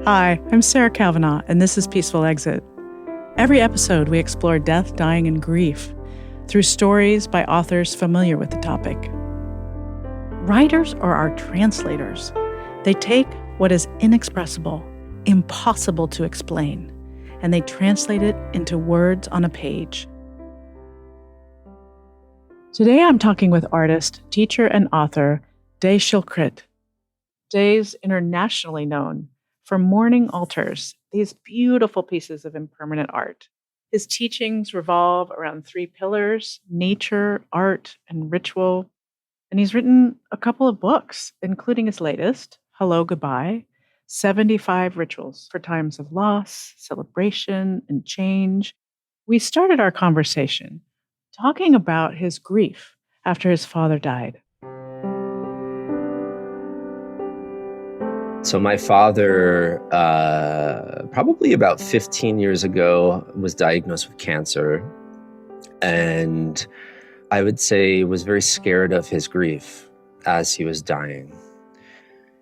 Hi, I'm Sarah Kavanaugh, and this is Peaceful Exit. Every episode, we explore death, dying, and grief through stories by authors familiar with the topic. Writers are our translators. They take what is inexpressible, impossible to explain, and they translate it into words on a page. Today, I'm talking with artist, teacher, and author Schildkret. Day's internationally known for mourning altars, these beautiful pieces of impermanent art. His teachings revolve around three pillars: nature, art, and ritual. And he's written a couple of books, including his latest, Hello, Goodbye, 75 Rituals for Times of Loss, Celebration, and Change. We started our conversation talking about his grief after his father died. So my father, probably about 15 years ago, was diagnosed with cancer. And I would say was very scared of his grief as he was dying.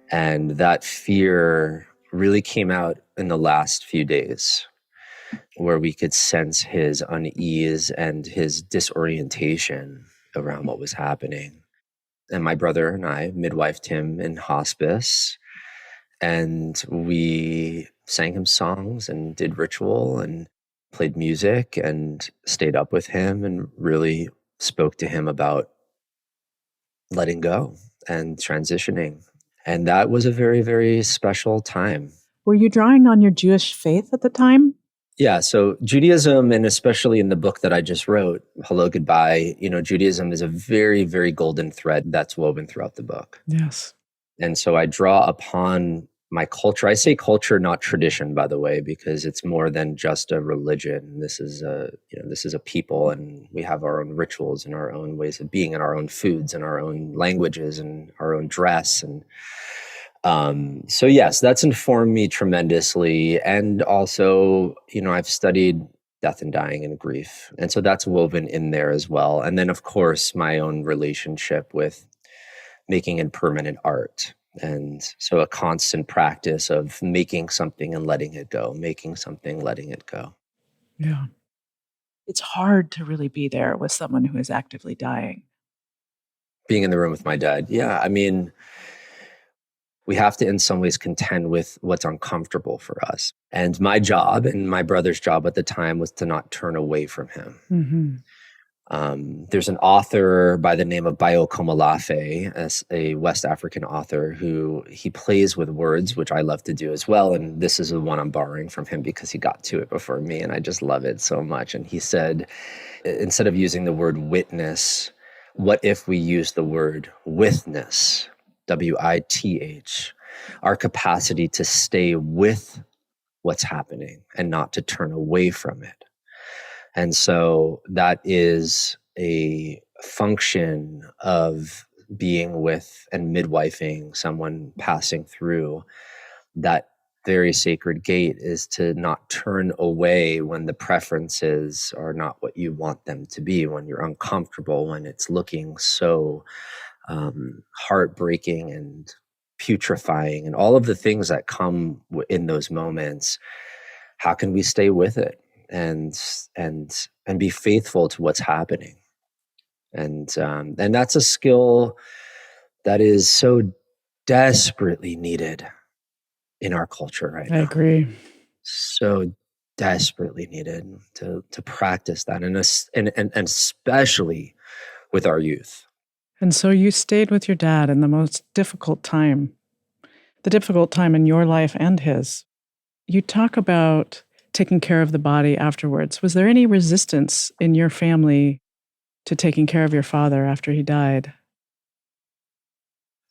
And that fear really came out in the last few days, where we could sense his unease and his disorientation around what was happening. And my brother and I midwifed him in hospice. And we sang him songs and did ritual and played music and stayed up with him and really spoke to him about letting go and transitioning. And that was a very, very special time. Were you drawing on your Jewish faith at the time? Yeah, so Judaism, and especially in the book that I just wrote, Hello, Goodbye, Judaism is a very, very golden thread that's woven throughout the book. Yes. And so I draw upon my culture. I say culture, not tradition, by the way, because it's more than just a religion. This is a people, and we have our own rituals and our own ways of being and our own foods and our own languages and our own dress. And so yes, that's informed me tremendously. And also, I've studied death and dying and grief. And so that's woven in there as well. And then, of course, my own relationship with making impermanent art. And so a constant practice of making something and letting it go, making something, letting it go. Yeah. It's hard to really be there with someone who is actively dying. Being in the room with my dad. Yeah. I mean, we have to in some ways contend with what's uncomfortable for us. And my job and my brother's job at the time was to not turn away from him. Mm-hmm. There's an author by the name of Bayo Komolafe, as a West African author, who he plays with words, which I love to do as well. And this is the one I'm borrowing from him because he got to it before me, and I just love it so much. And he said, instead of using the word witness, what if we use the word withness, W-I-T-H, our capacity to stay with what's happening and not to turn away from it. And so that is a function of being with and midwifing someone passing through. That very sacred gate is to not turn away when the preferences are not what you want them to be, when you're uncomfortable, when it's looking so heartbreaking and putrefying and all of the things that come in those moments. How can we stay with it? And be faithful to what's happening, and that's a skill that is so desperately needed in our culture right now. I agree. So desperately needed to practice that, and especially with our youth. And so you stayed with your dad in the most difficult time in your life and his. You talk about taking care of the body afterwards. Was there any resistance in your family to taking care of your father after he died?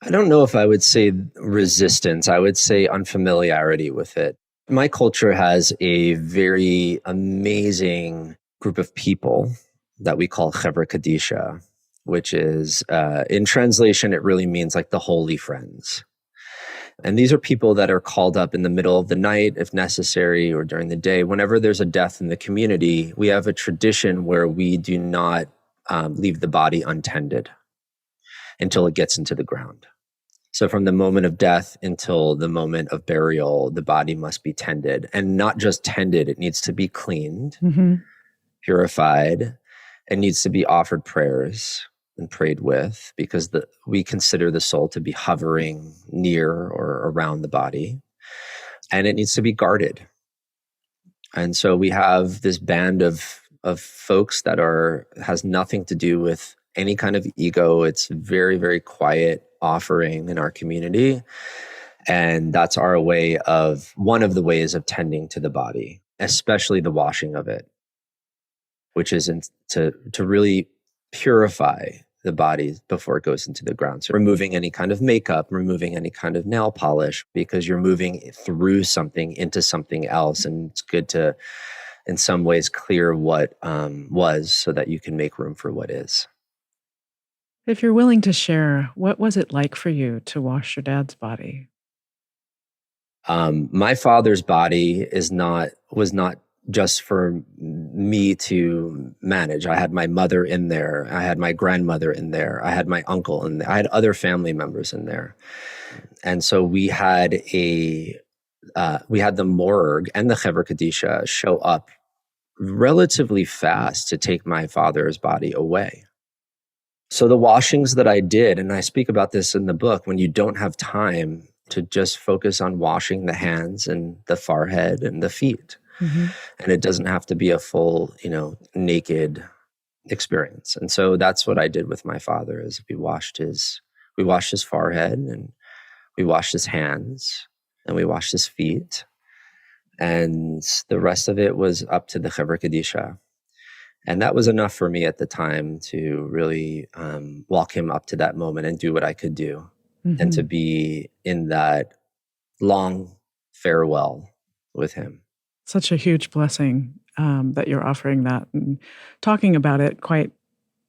I don't know if I would say resistance. I would say unfamiliarity with it. My culture has a very amazing group of people that we call Chevra Kadisha, which is, in translation, it really means like the holy friends. And these are people that are called up in the middle of the night, if necessary, or during the day. Whenever there's a death in the community, we have a tradition where we do not leave the body untended until it gets into the ground. So from the moment of death until the moment of burial, the body must be tended, and not just tended, it needs to be cleaned, purified. It needs to be offered prayers and prayed with, because we consider the soul to be hovering near or around the body, and it needs to be guarded. And so we have this band of folks that has nothing to do with any kind of ego. It's very, very quiet offering in our community. And that's one of the ways of tending to the body, especially the washing of it, which is to really purify the body before it goes into the ground. So removing any kind of makeup, removing any kind of nail polish, because you're moving through something into something else. And it's good to, in some ways, clear what was, so that you can make room for what is. If you're willing to share, what was it like for you to wash your dad's body? My father's body was not just for me to manage. I had my mother in there. I had my grandmother in there. I had my uncle in there. I had other family members in there. And so we had the morgue and the Chevra Kadisha show up relatively fast to take my father's body away. So the washings that I did, and I speak about this in the book, when you don't have time to just focus on washing the hands and the forehead and the feet. And it doesn't have to be a full, naked experience. And so that's what I did with my father, is we washed his forehead, and we washed his hands, and we washed his feet. And the rest of it was up to the Chevra Kadisha. And that was enough for me at the time to really walk him up to that moment and do what I could do, and to be in that long farewell with him. Such a huge blessing that you're offering that and talking about it quite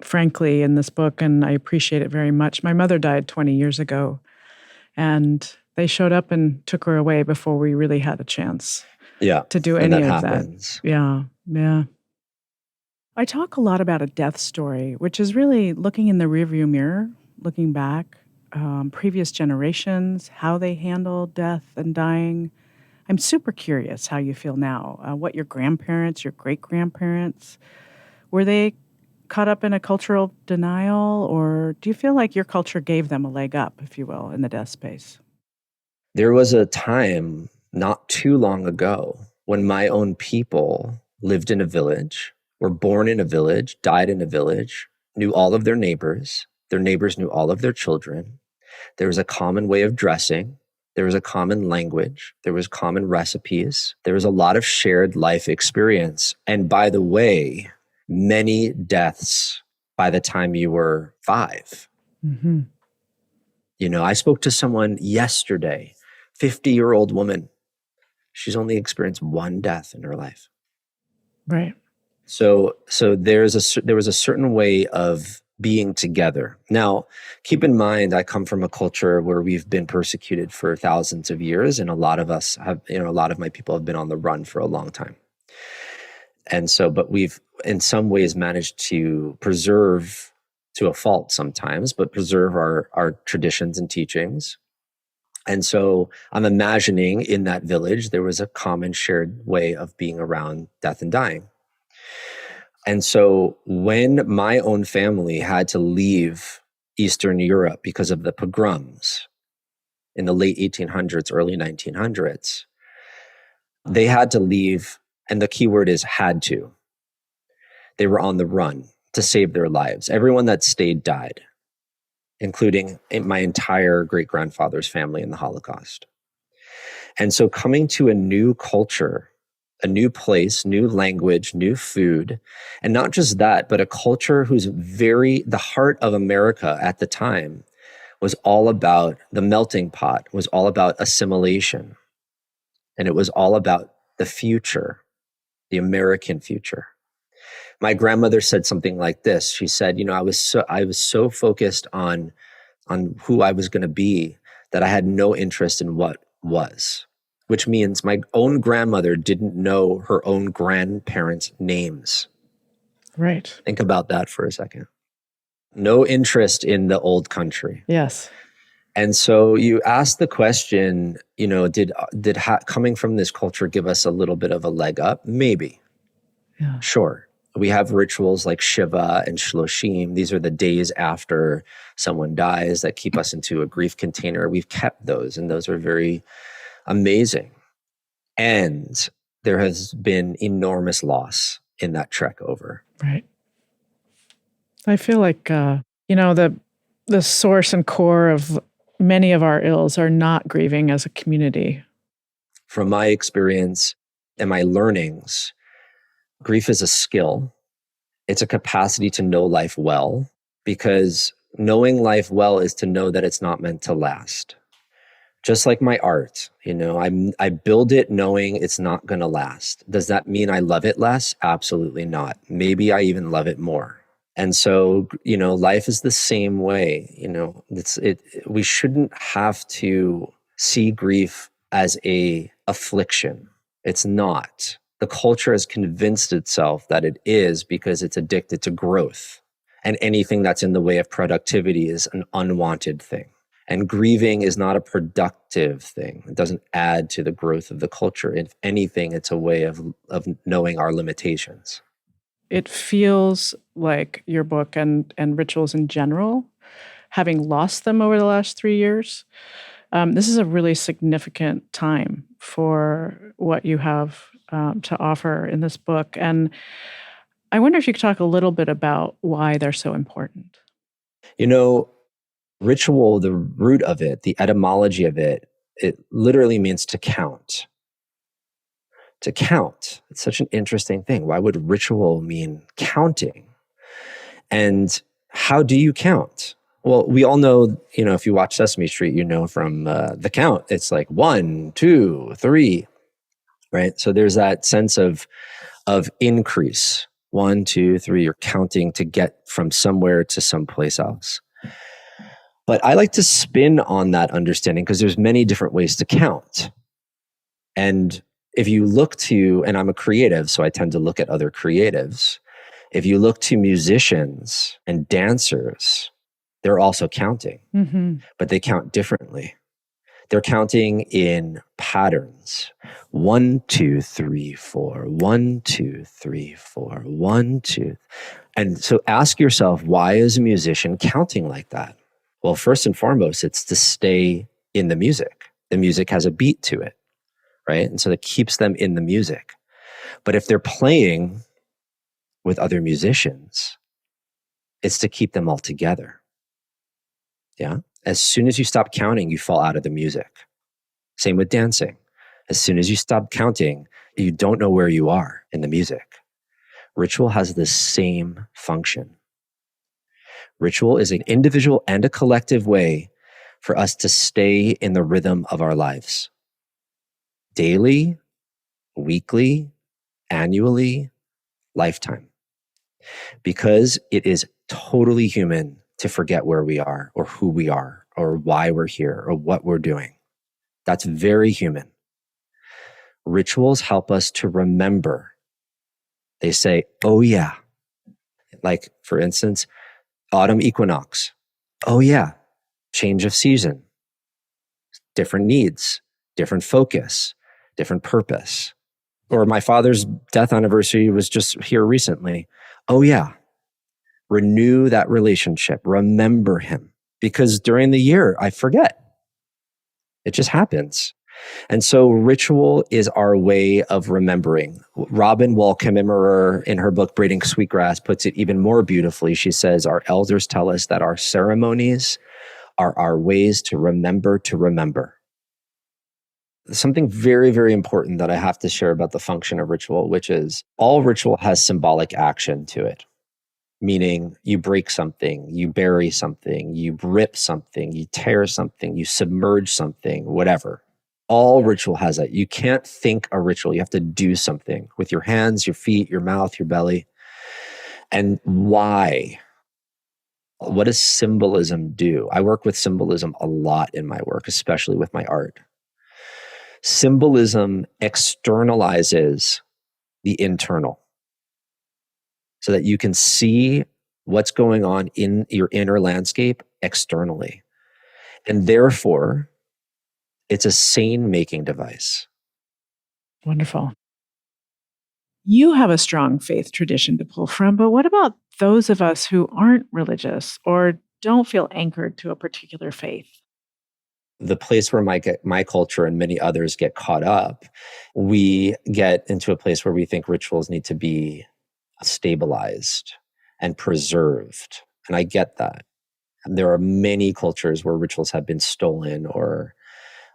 frankly in this book, and I appreciate it very much. My mother died 20 years ago, and they showed up and took her away before we really had a chance to do any of that. Yeah. I talk a lot about a death story, which is really looking in the rearview mirror, looking back, previous generations, how they handled death and dying. I'm super curious how you feel now. What your grandparents, your great-grandparents, were they caught up in a cultural denial, or do you feel like your culture gave them a leg up, if you will, in the death space? There was a time not too long ago when my own people lived in a village, were born in a village, died in a village, knew all of their neighbors knew all of their children. There was a common way of dressing. There was a common language. There was common recipes. There was a lot of shared life experience. And by the way, many deaths by the time you were 5. I spoke to someone yesterday, 50-year-old woman. She's only experienced one death in her life. Right. So there was a certain way of being together. Now, keep in mind, I come from a culture where we've been persecuted for thousands of years, and a lot of us have, a lot of my people have been on the run for a long time. And so, but we've in some ways managed to preserve, to a fault sometimes, but preserve our traditions and teachings. And so I'm imagining in that village, there was a common shared way of being around death and dying. And so when my own family had to leave Eastern Europe because of the pogroms in the late 1800s, early 1900s, they had to leave, and the key word is had to. They were on the run to save their lives. Everyone that stayed died, including my entire great-grandfather's family in the Holocaust. And so coming to a new culture, a new place, new language, new food, and not just that, but a culture whose the heart of America at the time was all about the melting pot, was all about assimilation. And it was all about the future, the American future. My grandmother said something like this. She said, I was so focused on who I was going to be that I had no interest in what was. Which means my own grandmother didn't know her own grandparents' names. Right. Think about that for a second. No interest in the old country. Yes. And so you ask the question, did coming from this culture give us a little bit of a leg up? Maybe. Yeah. Sure. We have rituals like Shiva and Shloshim. These are the days after someone dies that keep us into a grief container. We've kept those, and those are very amazing. And there has been enormous loss in that trek over. Right. I feel like, the source and core of many of our ills are not grieving as a community. From my experience and my learnings, grief is a skill. It's a capacity to know life well, because knowing life well is to know that it's not meant to last. Just like my art, I build it knowing it's not going to last. Does that mean I love it less? Absolutely not. Maybe I even love it more. And so, life is the same way. We shouldn't have to see grief as a affliction. It's not. The culture has convinced itself that it is, because it's addicted to growth. And anything that's in the way of productivity is an unwanted thing. And grieving is not a productive thing. It doesn't add to the growth of the culture. If anything, it's a way of knowing our limitations. It feels like your book and rituals in general, having lost them over the last 3 years, this is a really significant time for what you have to offer in this book. And I wonder if you could talk a little bit about why they're so important. Ritual, the root of it, the etymology of it literally means to count. To count. It's such an interesting thing. Why would ritual mean counting? And how do you count? Well, we all know, if you watch Sesame Street, from the count, it's like 1, 2, 3, right? So there's that sense of increase. 1, 2, 3, you're counting to get from somewhere to someplace else. But I like to spin on that understanding, because there's many different ways to count. And if you look to, and I'm a creative, so I tend to look at other creatives. If you look to musicians and dancers, they're also counting, but they count differently. They're counting in patterns. 1, 2, 3, 4, 1, 2, 3, 4, 1, 2. And so ask yourself, why is a musician counting like that? Well, first and foremost, it's to stay in the music. The music has a beat to it, right? And so that keeps them in the music. But if they're playing with other musicians, it's to keep them all together. Yeah. As soon as you stop counting, you fall out of the music. Same with dancing. As soon as you stop counting, you don't know where you are in the music. Ritual has the same function. Ritual is an individual and a collective way for us to stay in the rhythm of our lives. Daily, weekly, annually, lifetime. Because it is totally human to forget where we are, or who we are, or why we're here, or what we're doing. That's very human. Rituals help us to remember. They say, oh yeah. Like, for instance, autumn equinox. Oh yeah. Change of season. Different needs, different focus, different purpose. Or my father's death anniversary was just here recently. Oh yeah. Renew that relationship. Remember him. Because during the year, I forget. It just happens. And so ritual is our way of remembering. Robin Wall Kimmerer, in her book, Braiding Sweetgrass, puts it even more beautifully. She says, our elders tell us that our ceremonies are our ways to remember to remember. Something very, very important that I have to share about the function of ritual, which is all ritual has symbolic action to it. Meaning you break something, you bury something, you rip something, you tear something, you submerge something, whatever. All ritual has that. You can't think a ritual. You have to do something with your hands, your feet, your mouth, your belly. And why? What does symbolism do? I work with symbolism a lot in my work, especially with my art. Symbolism externalizes the internal so that you can see what's going on in your inner landscape externally. And therefore, it's a sane-making device. Wonderful. You have a strong faith tradition to pull from, but what about those of us who aren't religious or don't feel anchored to a particular faith? The place where my culture and many others get caught up, we get into a place where we think rituals need to be stabilized and preserved. And I get that. There are many cultures where rituals have been stolen or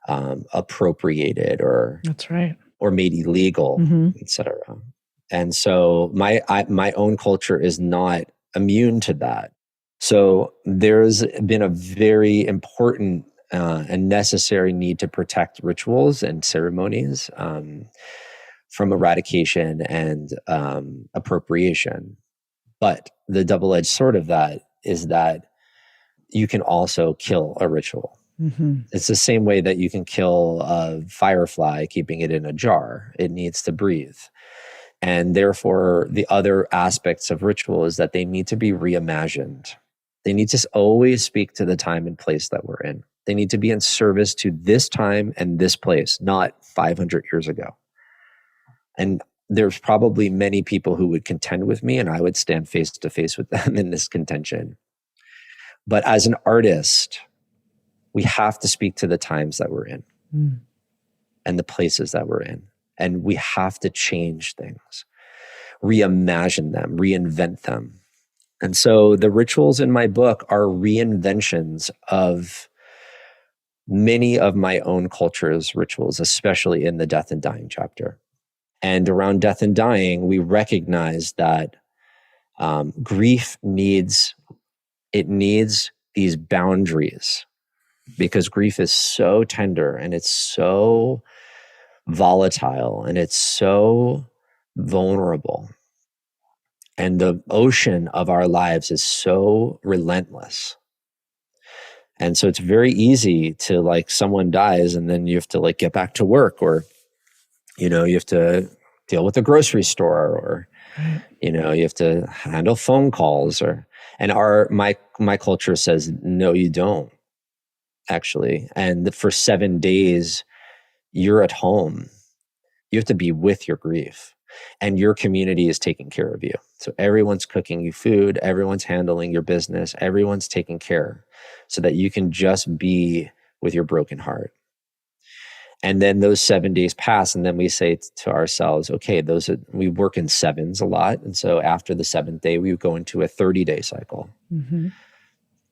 appropriated That's right. or made illegal, etc. And so my own culture is not immune to that. So there's been a very important and necessary need to protect rituals and ceremonies from eradication and appropriation. But the double-edged sword of that is that you can also kill a ritual. It's the same way that you can kill a firefly keeping it in a jar. It needs to breathe. And therefore, the other aspects of ritual is that they need to be reimagined. They need to always speak to the time and place that we're in. They need to be in service to this time and this place, not 500 years ago. And there's probably many people who would contend with me, and I would stand face to face with them in this contention. But as an artist, we have to speak to the times that we're in and the places that we're in. And we have to change things, reimagine them, reinvent them. And so the rituals in my book are reinventions of many of my own culture's rituals, especially in the death and dying chapter. And around death and dying, we recognize that grief needs these boundaries, because grief is so tender and it's so volatile and it's so vulnerable. And the ocean of our lives is so relentless. And so it's very easy to, like, someone dies and then you have to, like, get back to work, or, you have to deal with the grocery store, or, you have to handle phone calls, and my culture says, no, you don't actually. And for 7 days, you're at home. You have to be with your grief, and your community is taking care of you. So everyone's cooking you food, everyone's handling your business, everyone's taking care so that you can just be with your broken heart. And then those 7 days pass, and then we say to ourselves, okay, we work in sevens a lot. And so after the seventh day, we go into a 30-day cycle.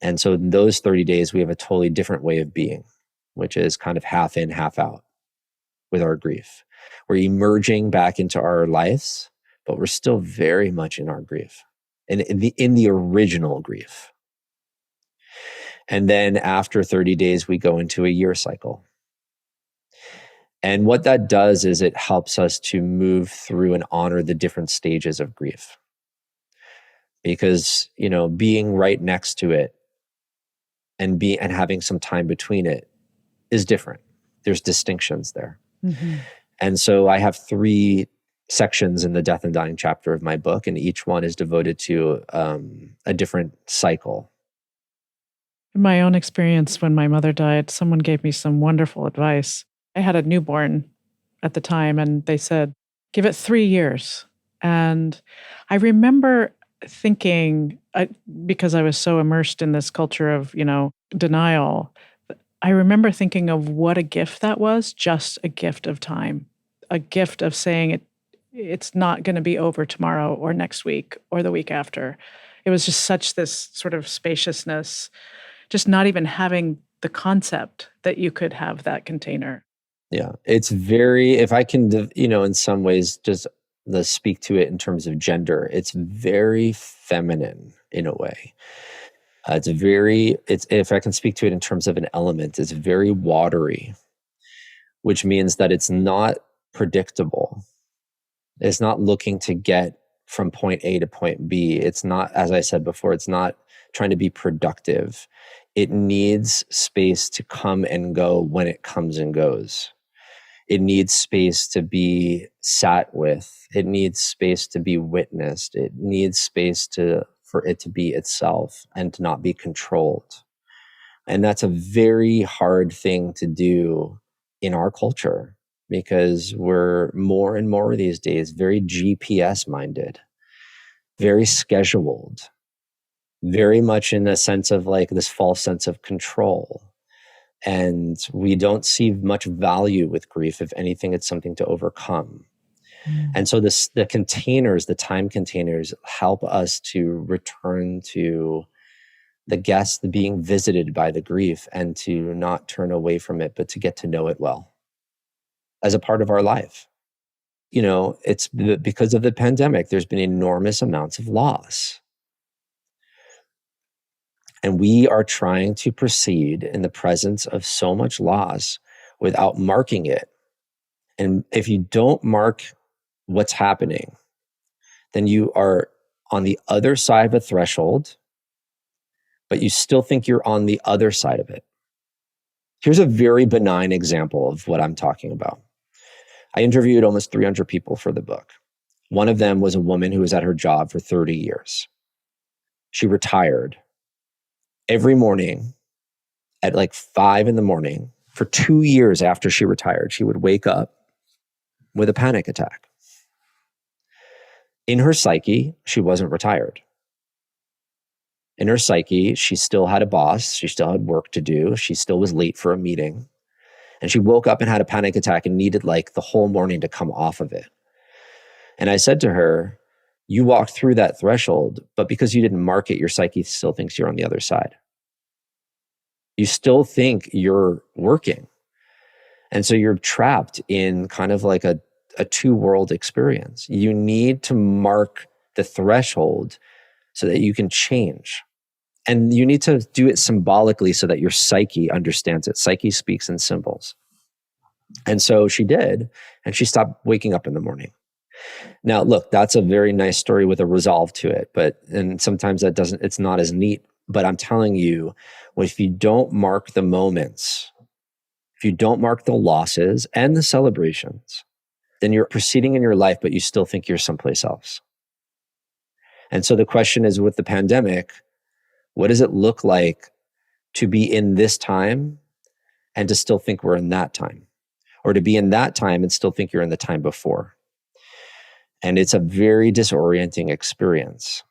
And so in those 30 days, we have a totally different way of being, which is kind of half in, half out with our grief. We're emerging back into our lives, but we're still very much in our grief, and in the original grief. And then after 30 days, we go into a year cycle. And what that does is it helps us to move through and honor the different stages of grief. Because, being right next to it and having some time between it is different. There's distinctions there. And so I have 3 sections in the death and dying chapter of my book, and each one is devoted to a different cycle. In my own experience, when my mother died, someone gave me some wonderful advice. I had a newborn at the time, and they said, give it 3 years. And I remember thinking, because I was so immersed in this culture of, denial, I remember thinking of what a gift that was, just a gift of time, a gift of saying it's not going to be over tomorrow or next week or the week after. It was just such this sort of spaciousness, just not even having the concept that you could have that container. Yeah, it's very, if I can, in some ways, just speak to it in terms of gender, it's very feminine in a way. If I can speak to it in terms of an element, it's very watery, which means that it's not predictable. It's not looking to get from point A to point B. It's not, as I said before, it's not trying to be productive. It needs space to come and go when it comes and goes. It needs space to be sat with. It needs space to be witnessed. It needs space for it to be itself and to not be controlled. And that's a very hard thing to do in our culture, because we're more and more these days very GPS minded, very scheduled, very much in the sense of like this false sense of control. And we don't see much value with grief. If anything, it's something to overcome. And so the containers, the time containers, help us to return to the guest being visited by the grief, and to not turn away from it, but to get to know it well as a part of our life. It's because of the pandemic, there's been enormous amounts of loss. And we are trying to proceed in the presence of so much loss without marking it. And if you don't mark what's happening, then you are on the other side of a threshold, but you still think you're on the other side of it. Here's a very benign example of what I'm talking about. I interviewed almost 300 people for the book. One of them was a woman who was at her job for 30 years. She retired. Every morning at like 5 a.m, for 2 years after she retired, she would wake up with a panic attack. In her psyche, she wasn't retired. In her psyche, she still had a boss. She still had work to do. She still was late for a meeting. And she woke up and had a panic attack and needed like the whole morning to come off of it. And I said to her, you walked through that threshold, but because you didn't mark it, your psyche still thinks you're on the other side. You still think you're working. And so you're trapped in kind of like a two-world experience. You need to mark the threshold so that you can change. And you need to do it symbolically so that your psyche understands it. Psyche speaks in symbols. And so she did, and she stopped waking up in the morning. Now, look, that's a very nice story with a resolve to it, and sometimes it's not as neat. But I'm telling you, if you don't mark the moments, if you don't mark the losses and the celebrations, then you're proceeding in your life, but you still think you're someplace else. And so the question is, with the pandemic, what does it look like to be in this time and to still think we're in that time? Or to be in that time and still think you're in the time before? And it's a very disorienting experience,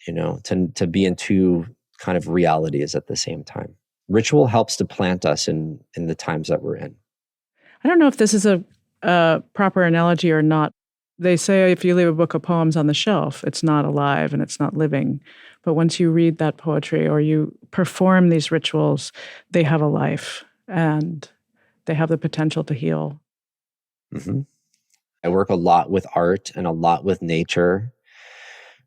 to be in two kind of realities at the same time. Ritual helps to plant us in the times that we're in. I don't know if this is a proper analogy or not. They say if you leave a book of poems on the shelf, it's not alive and it's not living. But once you read that poetry or you perform these rituals, they have a life and they have the potential to heal. Mm-hmm. I work a lot with art and a lot with nature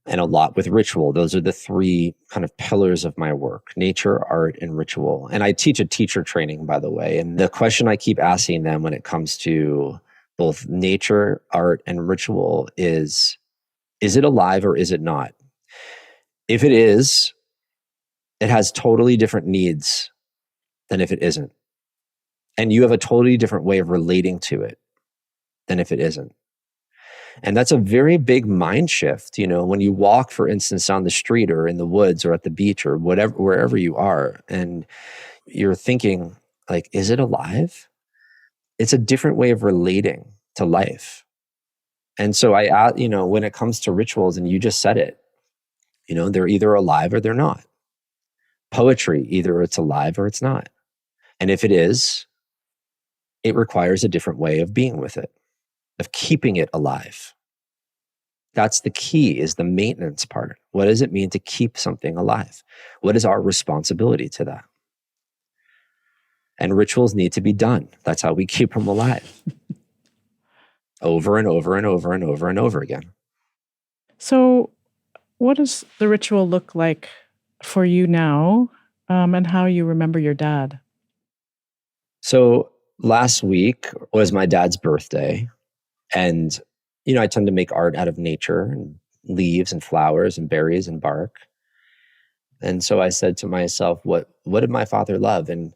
and a lot with ritual. Those are the three kind of pillars of my work: nature, art, and ritual. And I teach a teacher training, by the way. And the question I keep asking them when it comes to both nature, art, and ritual is it alive or is it not? If it is, it has totally different needs than if it isn't. And you have a totally different way of relating to it than if it isn't. And that's a very big mind shift. When you walk, for instance, on the street or in the woods or at the beach or wherever you are, and you're thinking like, is it alive? It's a different way of relating to life. And so when it comes to rituals, and you just said it, they're either alive or they're not. Poetry, either it's alive or it's not. And if it is, it requires a different way of being with it, of keeping it alive. That's the key, is the maintenance part. What does it mean to keep something alive? What is our responsibility to that? And rituals need to be done. That's how we keep them alive. Over and over and over and over and over again. So what does the ritual look like for you now, and how you remember your dad? So last week was my dad's birthday. And, I tend to make art out of nature and leaves and flowers and berries and bark. And so I said to myself, what did my father love? And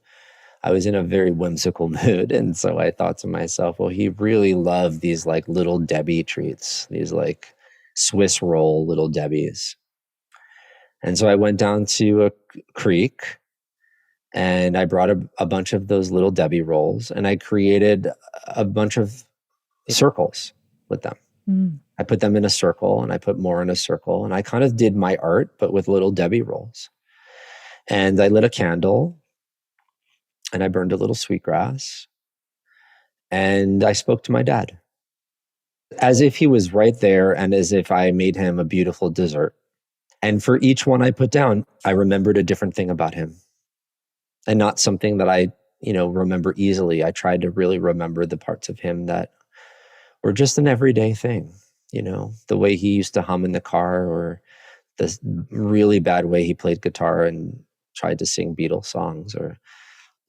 I was in a very whimsical mood. And so I thought to myself, well, he really loved these like little Debbie treats, these like Swiss roll little Debbies. And so I went down to a creek And I brought a bunch of those little Debbie rolls, and I created a bunch of circles with them. I put them in a circle, and I put more in a circle, and I kind of did my art, but with little Debbie rolls. And I lit a candle, and I burned a little sweetgrass, and I spoke to my dad as if he was right there, and as if I made him a beautiful dessert. And for each one I put down, I remembered a different thing about him, and not something that I, remember easily. I tried to really remember the parts of him that were just an everyday thing, the way he used to hum in the car, or the really bad way he played guitar and tried to sing Beatles songs, or,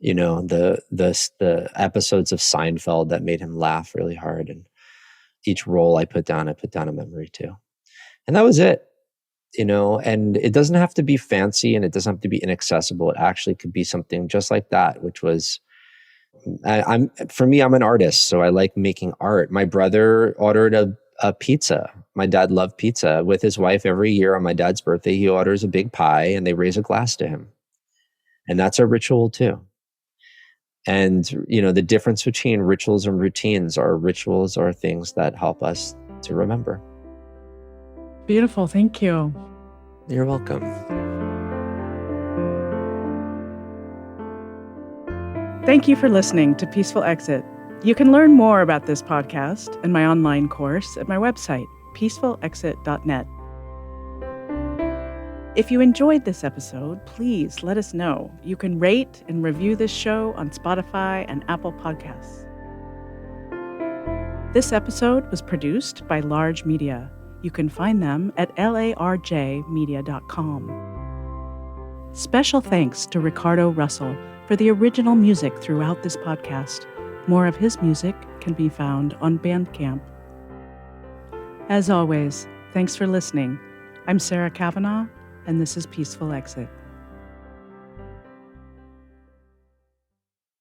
the episodes of Seinfeld that made him laugh really hard. And each roll I put down a memory too. And that was it. And it doesn't have to be fancy, and it doesn't have to be inaccessible. It actually could be something just like that, which was, for me, I'm an artist, so I like making art. My brother ordered a pizza. My dad loved pizza. With his wife, every year on my dad's birthday, he orders a big pie and they raise a glass to him. And that's a ritual too. And, the difference between rituals and routines are rituals are things that help us to remember. Beautiful. Thank you. You're welcome. Thank you for listening to Peaceful Exit. You can learn more about this podcast and my online course at my website, peacefulexit.net. If you enjoyed this episode, please let us know. You can rate and review this show on Spotify and Apple Podcasts. This episode was produced by Large Media. You can find them at larjmedia.com. Special thanks to Ricardo Russell for the original music throughout this podcast. More of his music can be found on Bandcamp. As always, thanks for listening. I'm Sarah Kavanaugh, and this is Peaceful Exit.